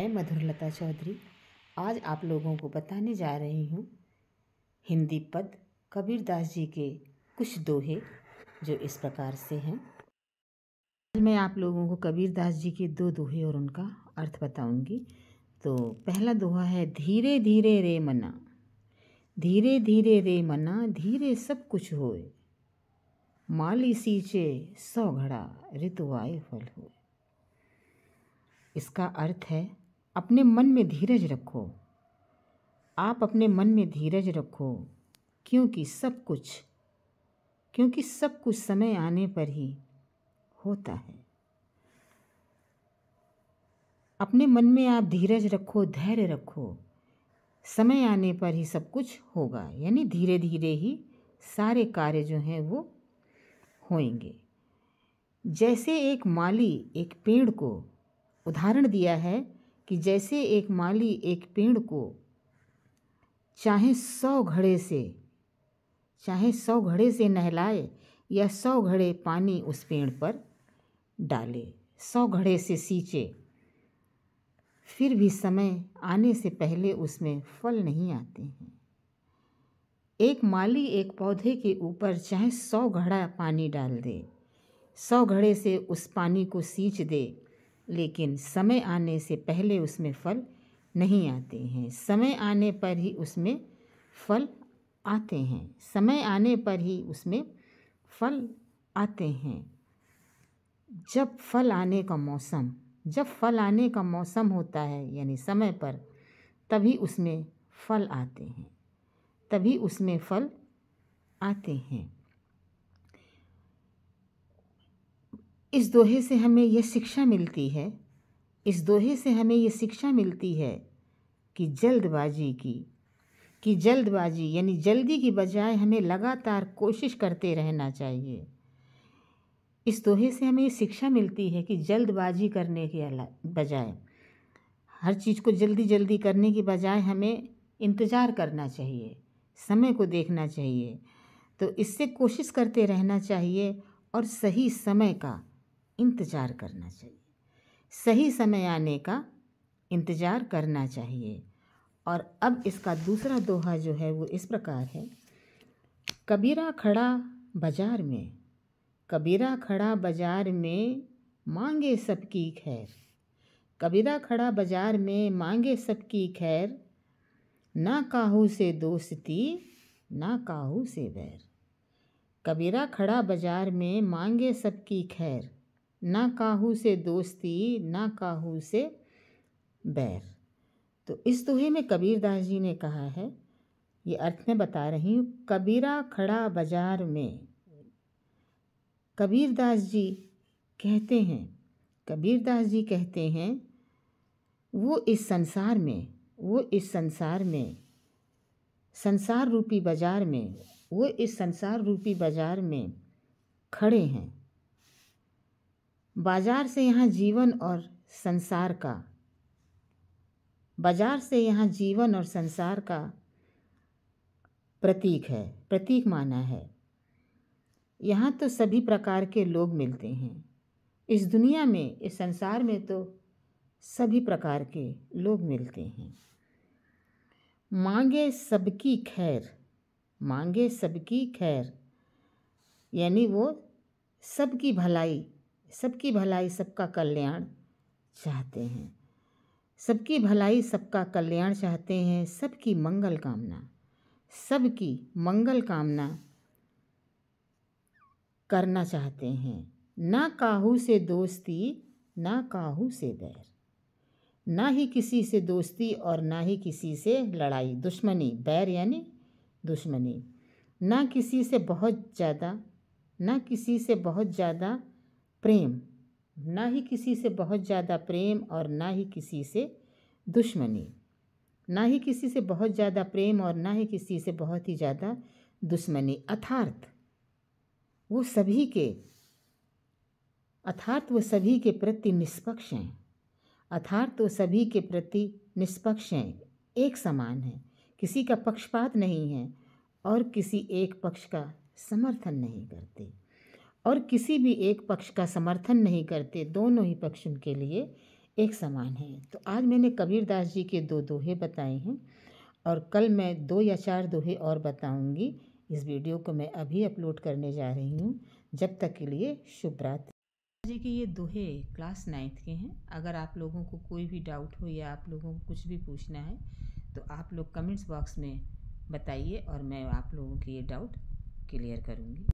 मैं मधुरलता चौधरी आज आप लोगों को बताने जा रही हूँ हिंदी पद कबीरदास जी के कुछ दोहे जो इस प्रकार से हैं। आज मैं आप लोगों को कबीरदास जी के 2 दोहे और उनका अर्थ बताऊंगी। तो पहला दोहा है, धीरे धीरे रे मना, धीरे धीरे रे मना, धीरे सब कुछ होए, माली सींचे 100 घड़ा, ऋतु आए फल होए। इसका अर्थ है, अपने मन में धीरज रखो, आप अपने मन में धीरज रखो, क्योंकि सब कुछ समय आने पर ही होता है। अपने मन में आप धीरज रखो, धैर्य रखो, समय आने पर ही सब कुछ होगा, यानी धीरे धीरे ही सारे कार्य जो हैं वो होंगे। जैसे एक माली एक पेड़ को उदाहरण दिया है कि जैसे एक माली एक पेड़ को चाहे 100 घड़े से नहलाए या 100 घड़े पानी उस पेड़ पर डाले, 100 घड़े से सींचे, फिर भी समय आने से पहले उसमें फल नहीं आते हैं। एक माली एक पौधे के ऊपर चाहे 100 घड़ा पानी डाल दे, 100 घड़े से उस पानी को सींच दे, लेकिन समय आने से पहले उसमें फल नहीं आते हैं। समय आने पर ही उसमें फल आते हैं, समय आने पर ही उसमें फल आते हैं। जब फल आने का मौसम होता है, यानी समय पर, तभी उसमें फल आते हैं, तभी उसमें फल आते हैं। इस दोहे से हमें यह शिक्षा मिलती है, कि जल्दबाजी यानी जल्दी की बजाय हमें लगातार कोशिश करते रहना चाहिए। इस दोहे से हमें ये शिक्षा मिलती है कि जल्दबाजी करने के बजाय, हर चीज़ को जल्दी जल्दी करने की बजाय हमें इंतज़ार करना चाहिए, समय को देखना चाहिए। तो इससे कोशिश करते रहना चाहिए और सही समय का इंतज़ार करना चाहिए, सही समय आने का इंतज़ार करना चाहिए। और अब इसका दूसरा दोहा जो है वो इस प्रकार है, कबीरा खड़ा बाजार में, कबीरा खड़ा बाजार में मांगे सबकी खैर, कबीरा खड़ा बाजार में मांगे सबकी खैर, ना काहू से दोस्ती ना काहू से बैर। कबीरा खड़ा बाजार में मांगे सबकी खैर, ना काहू से दोस्ती ना काहू से बैर। तो इस दोहे में कबीरदास जी ने कहा है, ये अर्थ मैं बता रही हूँ, कबीरा खड़ा बाजार में। कबीरदास जी कहते हैं वो इस संसार रूपी बाजार में खड़े हैं। बाजार से यहाँ जीवन और संसार का प्रतीक माना है। यहाँ तो सभी प्रकार के लोग मिलते हैं, इस दुनिया में, इस संसार में तो सभी प्रकार के लोग मिलते हैं। मांगे सबकी खैर, यानी वो सबकी भलाई, सबका कल्याण चाहते हैं, सबकी भलाई, सबका कल्याण चाहते हैं, सबकी मंगल कामना करना चाहते हैं। ना काहू से दोस्ती ना काहू से बैर, ना ही किसी से दोस्ती और ना ही किसी से लड़ाई, दुश्मनी, बैर यानी दुश्मनी। ना किसी से बहुत ज़्यादा प्रेम, ना ही किसी से बहुत ज़्यादा प्रेम और ना ही किसी से दुश्मनी, ना ही किसी से बहुत ज़्यादा प्रेम और ना ही किसी से बहुत ही ज़्यादा दुश्मनी। अर्थात वो सभी के प्रति निष्पक्ष हैं, एक समान हैं, किसी का पक्षपात नहीं है और किसी एक पक्ष का समर्थन नहीं करते, दोनों ही पक्ष उनके लिए एक समान हैं। तो आज मैंने कबीरदास जी के 2 दोहे बताए हैं और कल मैं 2 या 4 दोहे और बताऊंगी। इस वीडियो को मैं अभी अपलोड करने जा रही हूँ। जब तक के लिए शुभ रात्रि। जी के ये दोहे क्लास 9th के हैं। अगर आप लोगों को कोई भी डाउट हो या आप लोगों को कुछ भी पूछना है तो आप लोग कमेंट्स बॉक्स में बताइए और मैं आप लोगों के ये डाउट क्लियर करूँगी।